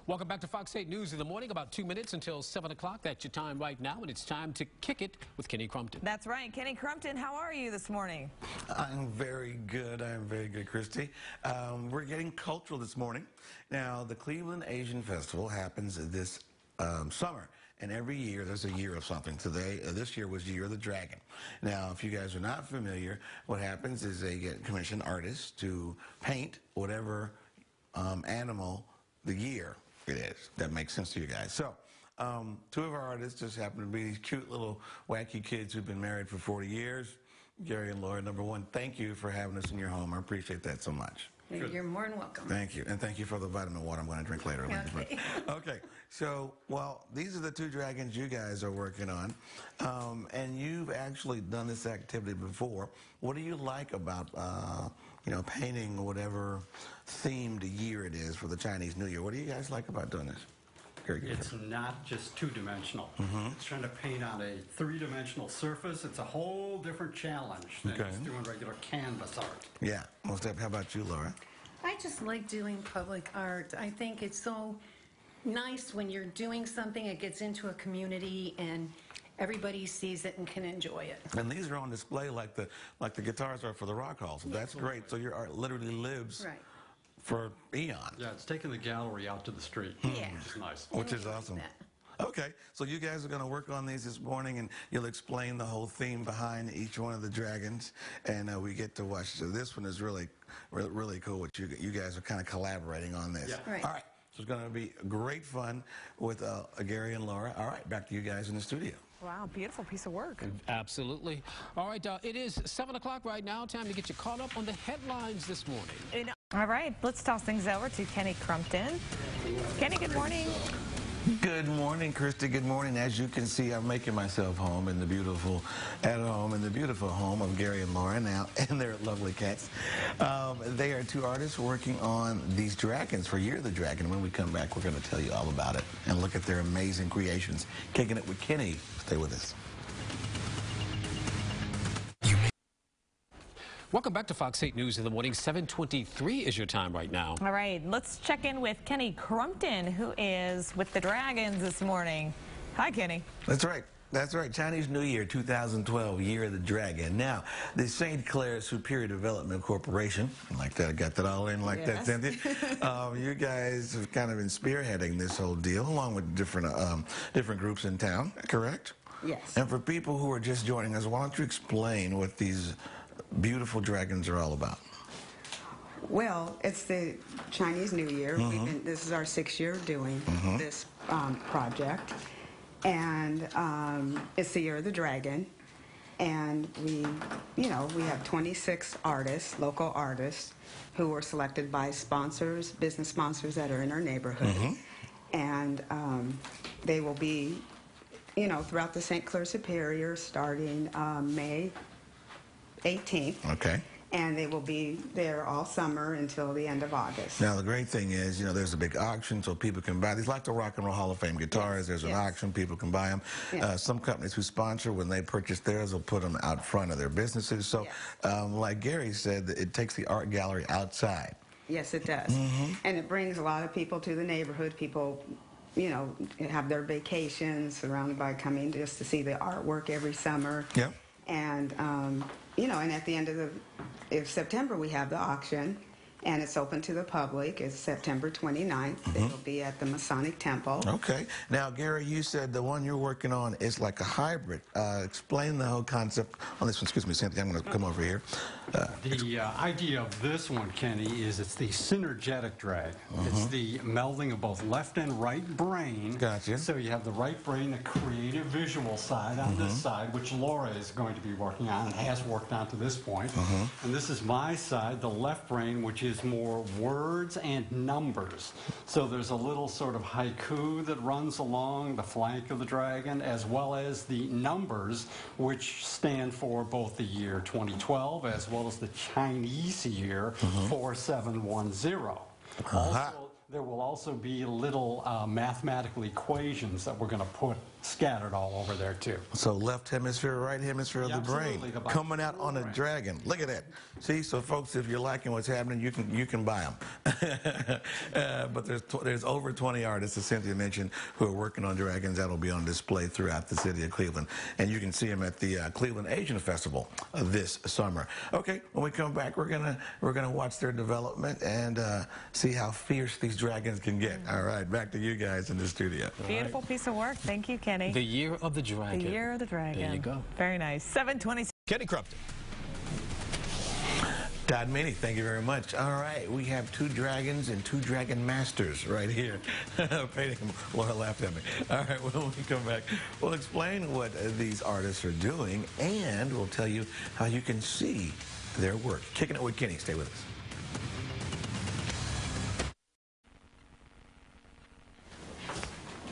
Welcome back to Fox 8 News in the morning. About 2 minutes until 7 o'clock. That's your time right now, and it's time to kick it with Kenny Crumpton. That's right. Kenny Crumpton, how are you this morning? I'm very good. I'm very good, Christy. We're getting cultural this morning. Now, the Cleveland Asian Festival happens this summer. And every year, there's a year of something. This year was Year of the Dragon. Now, if you guys are not familiar, what happens is they get commissioned artists to paint whatever animal the year it is. That makes sense to you guys. So, two of our artists just happen to be these cute little wacky kids who've been married for 40 years. Gary and Laura, number one, thank you for having us in your home. I appreciate that so much. You're more than welcome. Thank you. And thank you for the vitamin water I'm going to drink later. Okay. Okay. So, well, these are the two dragons you guys are working on. And you've actually done this activity before. What do you like about, painting whatever themed year it is for the Chinese New Year? What do you guys like about doing this? It's not just two-dimensional. It's trying to paint on a three-dimensional surface. It's a whole different challenge than just doing regular canvas art. Yeah, most definitely. How about you, Laura? I just like doing public art. I think it's so nice when you're doing something, it gets into a community and everybody sees it and can enjoy it. And these are on display like the guitars are for the Rock Hall. So that's great. So your art literally lives for eons. Yeah, it's taking the gallery out to the street, Yeah. which is nice. Which is awesome. Okay, so you guys are going to work on these this morning, and you'll explain the whole theme behind each one of the dragons, and we get to watch. So this one is really cool. What you guys are kind of collaborating on this. Yeah. Right. All right, so it's going to be great fun with Gary and Laura. All right, back to you guys in the studio. Wow, beautiful piece of work. Absolutely. All right, it is 7 o'clock right now. Time to get you caught up on the headlines this morning. All right, let's toss things over to Kenny Crumpton. Kenny, good morning. Good morning, Christy. Good morning. As you can see, I'm making myself home in the beautiful home of Gary and Laura now, and their lovely cats. They are two artists working on these dragons for Year of the Dragon. When we come back, we're going to tell you all about it and look at their amazing creations. Kicking it with Kenny. Stay with us. Welcome back to Fox 8 News in the morning. 7:23 is your time right now. All right, let's check in with Kenny Crumpton, who is with the Dragons this morning. Hi, Kenny. That's right. That's right. Chinese New Year 2012, Year of the Dragon. Now, the St. Clair Superior Development Corporation, like that, I got that all in like that, didn't you? You guys have kind of been spearheading this whole deal, along with different groups in town, correct? Yes. And for people who are just joining us, why don't you explain what these beautiful dragons are all about? Well, it's the Chinese New Year. This is our 6th year doing this project. And it's the Year of the Dragon. And we have 26 artists, local artists, who were selected by sponsors, business sponsors that are in our neighborhood. And they will be, throughout the St. Clair Superior starting May 18th. Okay. And they will be there all summer until the end of August. Now, the great thing is, there's a big auction so people can buy these, like the Rock and Roll Hall of Fame guitars. There's an auction, people can buy them. Some companies who sponsor, when they purchase theirs, will put them out front of their businesses. So, like Gary said, it takes the art gallery outside. Yes, it does. And it brings a lot of people to the neighborhood. People, have their vacations surrounded by coming just to see the artwork every summer. Yep. And, and at the end of September, we have the auction, and it's open to the public. It's September 29th. It'll be at the Masonic Temple. Okay. Now, Gary, you said the one you're working on is like a hybrid. Explain the whole concept on this one. Excuse me, Cynthia, I'm going to come over here. The idea of this one, Kenny, is it's the synergetic drag. It's the melding of both left and right brain. Gotcha. So you have the right brain, the creative visual side on this side, which Laura is going to be working on and has worked on to this point. And this is my side, the left brain, which is more words and numbers. So there's a little sort of haiku that runs along the flank of the dragon, as well as the numbers, which stand for both the year 2012 as well as the Chinese year 4710. Also, there will also be little mathematical equations that we're going to put scattered all over there too. So left hemisphere, right hemisphere of the brain Absolutely, the coming out on a right. dragon. Look at that. See, so folks, if you're liking what's happening, you can buy them. But there's over 20 artists, as Cynthia mentioned, who are working on dragons that'll be on display throughout the city of Cleveland, and you can see them at the Cleveland Asian Festival this summer. Okay, when we come back, we're gonna watch their development and see how fierce these dragons can get. All right, back to you guys in the studio. Beautiful piece of work. Thank you, Kenny. The year of the dragon. The year of the dragon. There you go. Very nice. 7:26. Kenny Crumpton. Todd Meany, thank you very much. All right, we have two dragons and two dragon masters right here. Painting Laura laughed at me. All right, when we come back, we'll explain what these artists are doing, and we'll tell you how you can see their work. Kicking it with Kenny. Stay with us.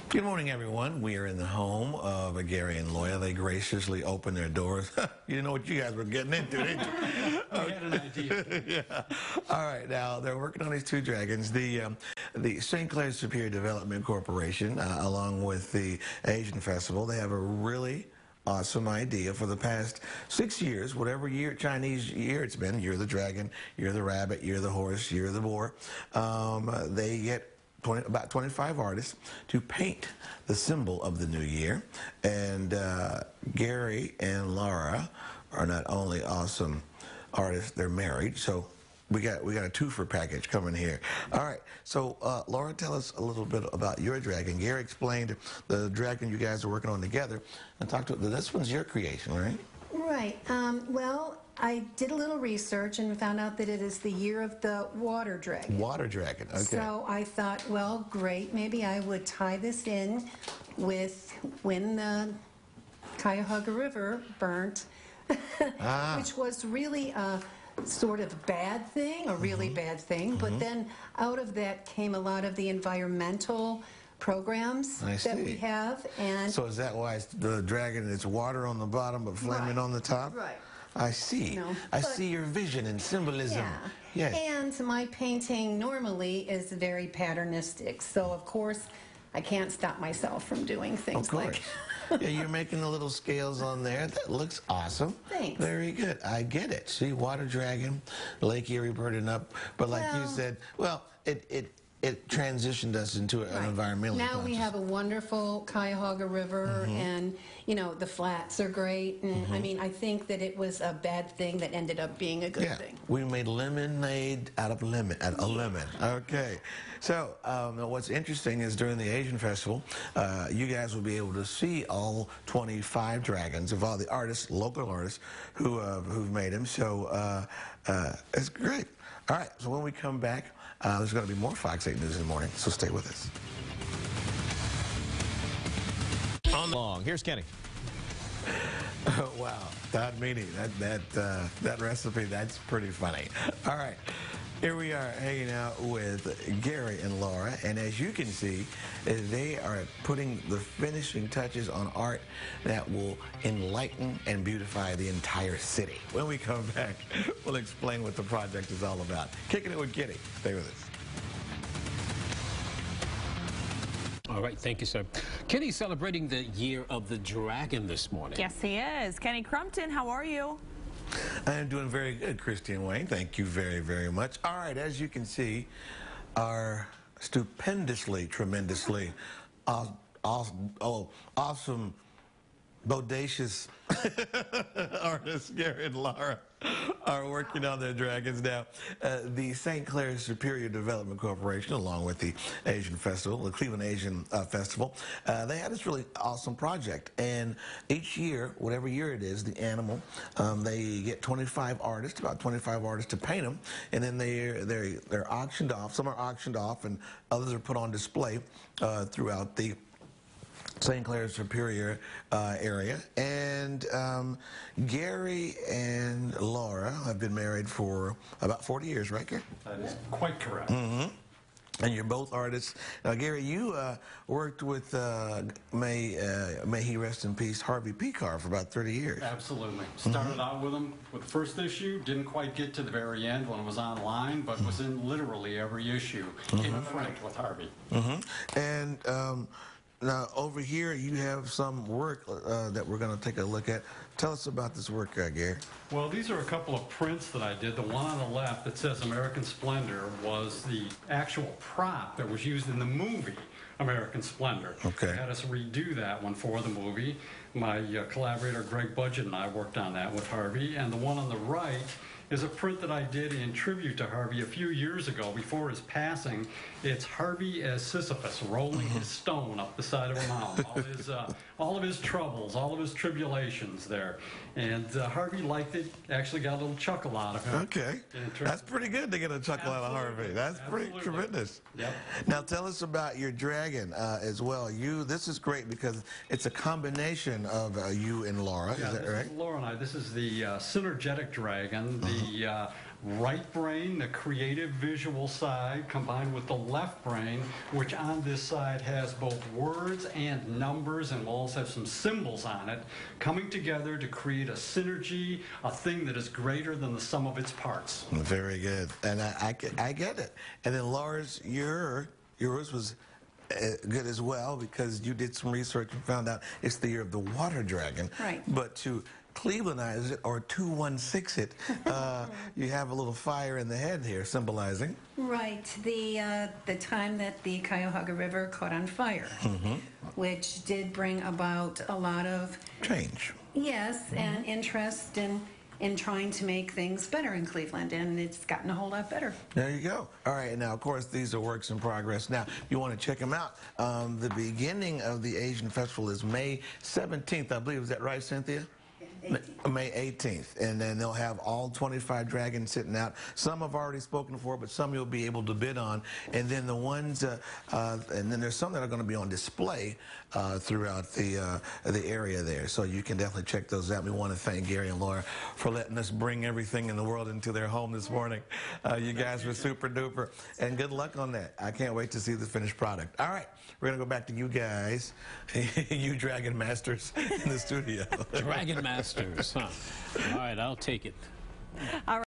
Good morning, everyone. We are in the home of Gary and Loya. They graciously opened their doors. You know what you guys were getting into, didn't you? We had an idea. Yeah. All right. Now they're working on these two dragons. The St. Clair Superior Development Corporation, along with the Asian Festival, they have a really awesome idea. For the past 6 years, whatever year, Chinese year it's been, year of the dragon, year of the rabbit, year of the horse, year of the boar, they get about 25 artists to paint the symbol of the new year. And Gary and Laura are not only awesome artists, they're married. So we got a twofer package coming here. All right, so Laura, tell us a little bit about your dragon. Gary explained the dragon you guys are working on together, and talk to this one's your creation, right? Right. Well, I did a little research and found out that it is the year of the water dragon. Water dragon, okay. So I thought, well, great, maybe I would tie this in with when the Cuyahoga River burnt, which was really a sort of bad thing, a really bad thing. But then out of that came a lot of the environmental programs that we have. And so is that why the dragon, it's water on the bottom but flaming on the top? Right. I see. No, I see your vision and symbolism. Yeah. Yes. And my painting normally is very patternistic, so of course I can't stop myself from doing things Of course. like. Yeah, you're making the little scales on there. That looks awesome. Thanks. Very good. I get it. See, water dragon, Lake Erie burning up, but like you said, well, it transitioned us into an environmental. Now we have a wonderful Cuyahoga River, and the flats are great. And I mean, I think that it was a bad thing that ended up being a good thing. We made lemonade out of lemon, Okay. So what's interesting is during the Asian Festival, you guys will be able to see all 25 dragons of all the artists, local artists, who've made them. So it's great. All right. So when we come back, there's going to be more Fox 8 News in the morning, so stay with us. Here's Kenny. Wow, Todd Meany, that recipe, that's pretty funny. All right, here we are hanging out with Gary and Laura, and as you can see, they are putting the finishing touches on art that will enlighten and beautify the entire city. When we come back, we'll explain what the project is all about. Kicking it with Kenny. Stay with us. All right, thank you, sir. Kenny's celebrating the year of the dragon this morning. Yes, he is. Kenny Crumpton, how are you? I am doing very good, Christine Wayne. Thank you very, very much. All right, as you can see, our stupendously, tremendously, awesome, bodacious artists, Gary and Laura, are working on their dragons now. The St. Clair Superior Development Corporation, along with the Asian Festival, the Cleveland Asian Festival, they had this really awesome project. And each year, whatever year it is, the animal, they get 25 artists, about 25 artists to paint them, and then they're auctioned off. Some are auctioned off, and others are put on display throughout the St. Clair Superior area. And Gary and Laura have been married for about 40 years, right, Gary? That is quite correct. And you're both artists. Now, Gary, you worked with, may he rest in peace, Harvey Pekar for about 30 years. Absolutely. Started out with him with the first issue, didn't quite get to the very end when it was online, but was in literally every issue. Became a friend with Harvey. And now over here you have some work that we're going to take a look at. Tell us about this work, Gary. Well, these are a couple of prints that I did. The one on the left that says American Splendor was the actual prop that was used in the movie American Splendor. Okay. They had us redo that one for the movie. My collaborator Greg Budget and I worked on that with Harvey. And the one on the right is a print that I did in tribute to Harvey a few years ago before his passing. It's Harvey as Sisyphus rolling his stone up the side of a mountain. All of his troubles, all of his tribulations there. And Harvey liked it, actually got a little chuckle out of it. Okay. That's pretty good to get a chuckle out of Harvey. That's pretty tremendous. Yep. Now tell us about your dragon as well. This is great because it's a combination of you and Laura, Yeah, is that this right? is Laura and I. This is the synergetic dragon, the right brain, the creative visual side, combined with the left brain, which on this side has both words and numbers, and will also have some symbols on it, coming together to create a synergy, a thing that is greater than the sum of its parts. Very good. And I get it. And then Laura's, yours was good as well because you did some research and found out it's the year of the water dragon. Right. But to Clevelandize it or 216 it, you have a little fire in the head here symbolizing. Right, the time that the Cuyahoga River caught on fire, which did bring about a lot of Change. yes and interest in trying to make things better in Cleveland, and it's gotten a whole lot better. There you go. All right, now, of course, these are works in progress. Now, you want to check them out. The beginning of the Asian Festival is May 17th, I believe. Is that right, Cynthia? May 18th, and then they'll have all 25 dragons sitting out. Some I've already spoken for, but some you'll be able to bid on. And then the ones, and then there's some that are going to be on display throughout the area there. So you can definitely check those out. We want to thank Gary and Laura for letting us bring everything in the world into their home this morning. You guys were super duper, and good luck on that. I can't wait to see the finished product. All right, we're going to go back to you guys, you Dragon Masters in the studio. Dragon Masters, huh? All right, I'll take it. All right.